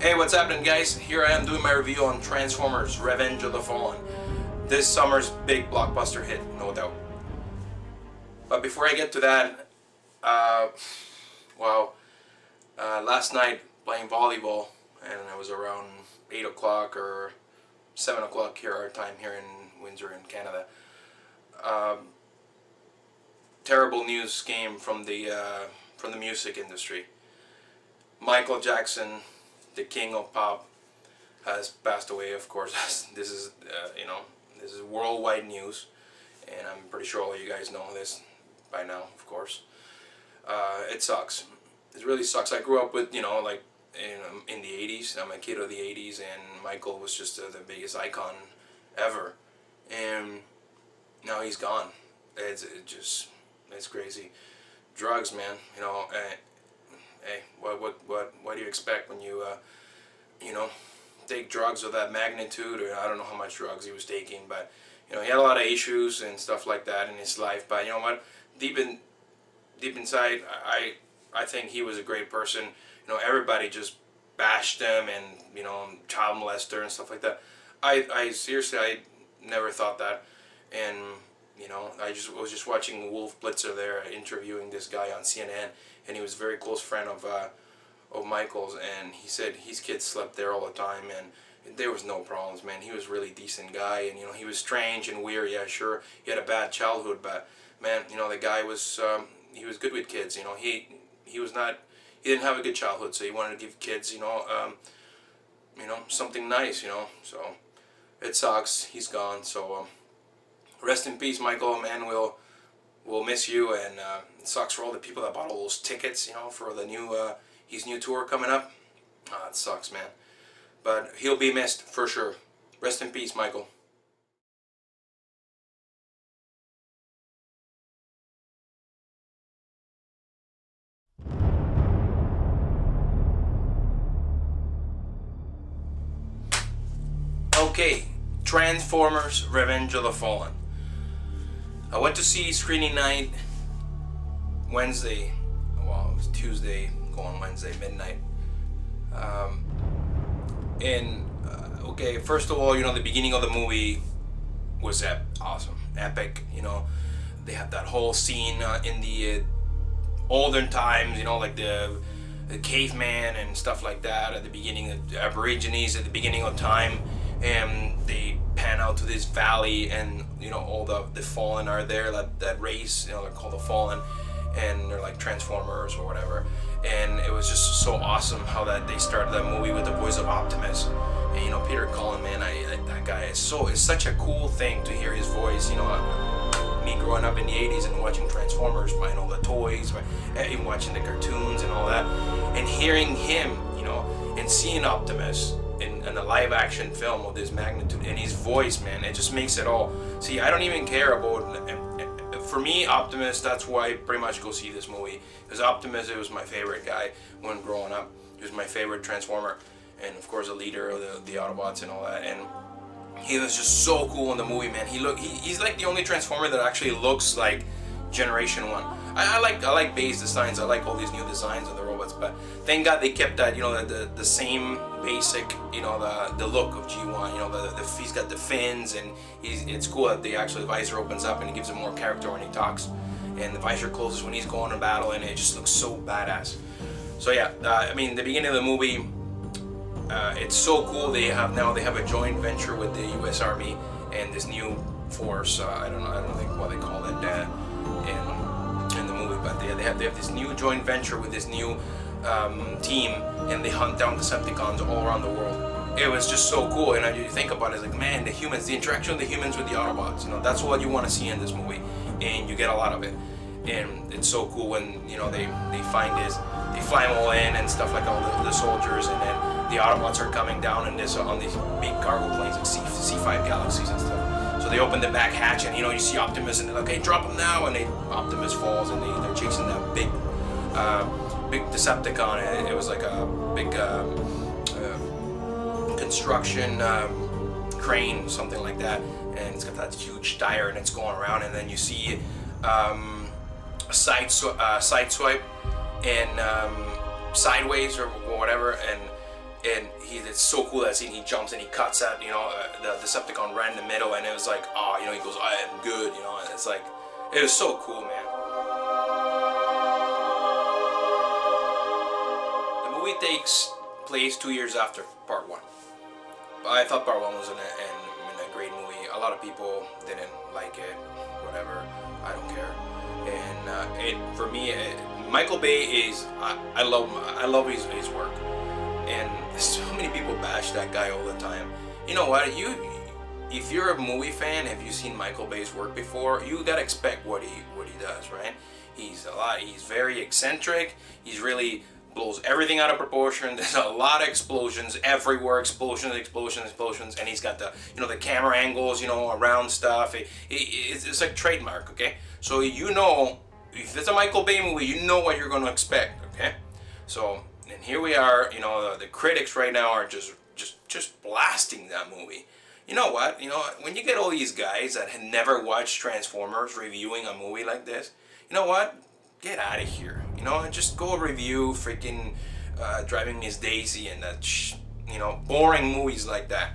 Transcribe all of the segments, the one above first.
Hey, what's happening, guys? Here I am doing my review on Transformers Revenge of the Fallen. This summer's big blockbuster hit, no doubt. But before I get to that, last night playing volleyball, and it was around 8 o'clock or 7 o'clock here, our time here in Windsor in Canada. Terrible news came from the music industry. Michael Jackson, the king of pop, has passed away. Of course, this is this is worldwide news, and I'm pretty sure all of you guys know this by now. Of course, it sucks. It really sucks. I grew up with in the 80s. I'm a kid of the 80s, and Michael was just the biggest icon ever, and now he's gone. It's crazy. Drugs, man. Hey, what do you expect when you take drugs of that magnitude? Or I don't know how much drugs he was taking, but he had a lot of issues and stuff like that in his life. But you know what? Deep inside, I think he was a great person. Everybody just bashed him and child molester and stuff like that. I seriously, I never thought that. And I was just watching Wolf Blitzer there interviewing this guy on CNN, and he was a very close friend of Michael's, and he said his kids slept there all the time, and there was no problems, man. He was a really decent guy, and he was strange and weird. Yeah, sure, he had a bad childhood, but man, the guy was he was good with kids. He was not, he didn't have a good childhood, so he wanted to give kids something nice. So it sucks. He's gone. So rest in peace, Michael. Man, we'll miss you, and it sucks for all the people that bought all those tickets, for the new his new tour coming up. It sucks, man. But he'll be missed for sure. Rest in peace, Michael. Okay, Transformers Revenge of the Fallen. I went to see screening night Wednesday. Well, it was Tuesday, going Wednesday midnight. Okay, first of all, the beginning of the movie was awesome, epic. They have that whole scene in the olden times. Like the caveman and stuff like that at the beginning, the Aborigines at the beginning of time, and they pan out to this valley, and all the Fallen are there, that race, they're called the Fallen, and they're like Transformers or whatever. And it was just so awesome how that they started that movie with the voice of Optimus. And Peter Cullen, man, that guy is it's such a cool thing to hear his voice. Me growing up in the 80s and watching Transformers, buying all the toys, even watching the cartoons and all that, and hearing him, and seeing Optimus in a live action film of this magnitude, and his voice, man, it just makes it all. See, I don't even care about, for me, Optimus, that's why I pretty much go see this movie, because Optimus, it was my favorite guy when growing up. He was my favorite Transformer, and of course the leader of the Autobots and all that, and he was just so cool in the movie, man. He's like the only Transformer that actually looks like Generation 1. I like base designs. I like all these new designs of the robots, but thank God they kept that, the same basic, the look of G1. He's got the fins, and it's cool that the visor opens up and it gives him more character when he talks, and the visor closes when he's going to battle, and it just looks so badass. So yeah, I mean, the beginning of the movie, it's so cool. They have a joint venture with the U.S. Army and this new force. I don't think what they call it in the movie, but they have this new joint venture with this new team, and they hunt down Decepticons all around the world. It was just so cool, and you think about it, it's like, man, the interaction of the humans with the Autobots, that's what you want to see in this movie, and you get a lot of it. And it's so cool when they find this, they fly them all in and stuff, like all the soldiers, and then the Autobots are coming down on these big cargo planes, like C5 Galaxies and stuff. So they open the back hatch, and you see Optimus, and they're like, hey, drop him now, and Optimus falls, and they're chasing that big Decepticon. It was like a big construction crane, something like that, and it's got that huge tire, and it's going around, and then you see a side swipe and sideways or whatever, and and it's so cool that scene. He jumps and he cuts at, you know, the Decepticon right in the middle, and it was like, oh, you know, he goes, I am good, you know, and it's like, it was so cool, man. The movie takes place 2 years after part 1. I thought part 1 was a great movie. A lot of people didn't like it, whatever, I don't care. And for me, Michael Bay is, I love his work. And so many people bash that guy all the time. You know what? If you're a movie fan, have you seen Michael Bay's work before? You gotta expect what he does, right? He's very eccentric. He's really blows everything out of proportion. There's a lot of explosions everywhere, explosions, and he's got the, you know, the camera angles, you know, around stuff. It's like trademark, okay? So you know, if it's a Michael Bay movie, you know what you're gonna expect, okay? So, and here we are, you know, the critics right now are just blasting that movie. You know what? You know, when you get all these guys that had never watched Transformers reviewing a movie like this, you know what? Get out of here. You know, just go review freaking Driving Miss Daisy and that, you know, boring movies like that.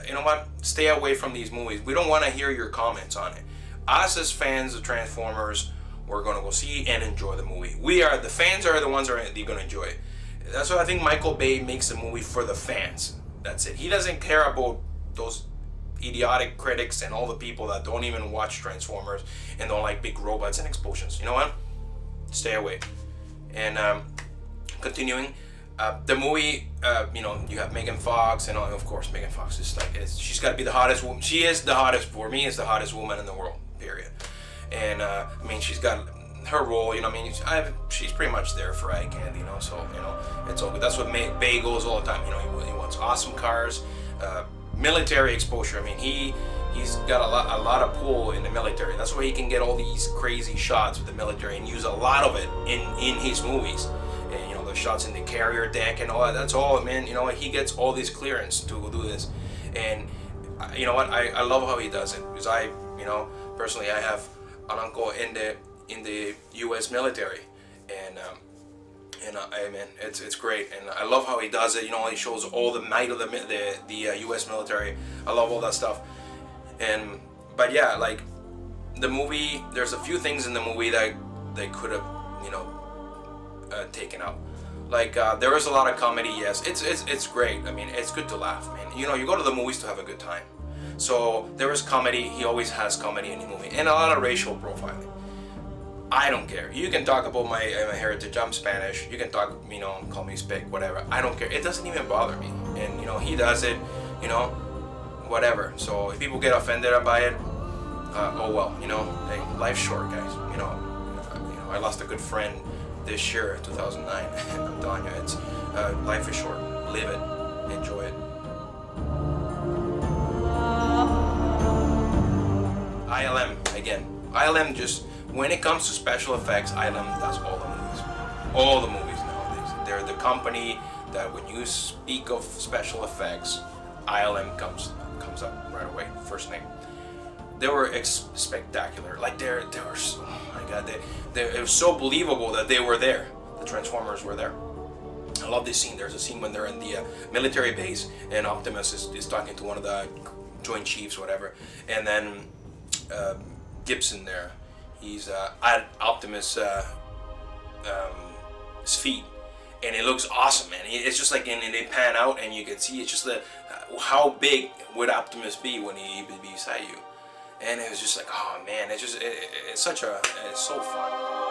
You know what? Stay away from these movies. We don't want to hear your comments on it. Us as fans of Transformers, we're gonna go see and enjoy the movie. The fans are the ones that are gonna enjoy it. That's why I think Michael Bay makes a movie for the fans. That's it. He doesn't care about those idiotic critics and all the people that don't even watch Transformers and don't like big robots and explosions. You know what? Stay away. And continuing, the movie, you know, you have Megan Fox, and of course Megan Fox is like, she's got to be the hottest woman. She is the hottest, for me, is the hottest woman in the world, period. And I mean, she's got her role, you know, I mean, she's pretty much there for eye candy, you know, so, you know, it's all good. That's what Bay goes all the time, you know, he wants awesome cars, military exposure. I mean, he's got a lot of pull in the military. That's why he can get all these crazy shots with the military and use a lot of it in his movies. And, you know, the shots in the carrier deck and all that, that's all, man, you know, he gets all this clearance to do this. And you know what, I love how he does it, because you know, personally, I have an uncle in the U.S. military, and I mean, it's great, and I love how he does it. You know, he shows all the might of the U.S. military. I love all that stuff. But yeah, like the movie, there's a few things in the movie that they could have, you know, taken out. Like there is a lot of comedy. Yes, it's great. I mean, it's good to laugh, man. You know, you go to the movies to have a good time. So there is comedy. He always has comedy in the movie, and a lot of racial profiling. I don't care. You can talk about my heritage. I'm Spanish. You can talk, you know, call me spick, whatever. I don't care. It doesn't even bother me. And you know, he does it. You know, whatever. So if people get offended by it, oh well. You know, hey, life's short, guys. You know, I lost a good friend this year, 2009. I'm telling you, it's life is short. Live it. Enjoy it. ILM again. ILM just. When it comes to special effects, ILM does all the movies. All the movies nowadays. They're the company that when you speak of special effects, ILM comes up right away, first name. They were spectacular. Like they were, oh my god, it was so believable that they were there. The Transformers were there. I love this scene. There's a scene when they're in the military base and Optimus is talking to one of the Joint Chiefs, whatever, and then Gibson there. He's at Optimus' feet, and it looks awesome, man. It's just like, and they pan out, and you can see it's just how big would Optimus be when he would be beside you, and it was just like, oh man, it's so fun.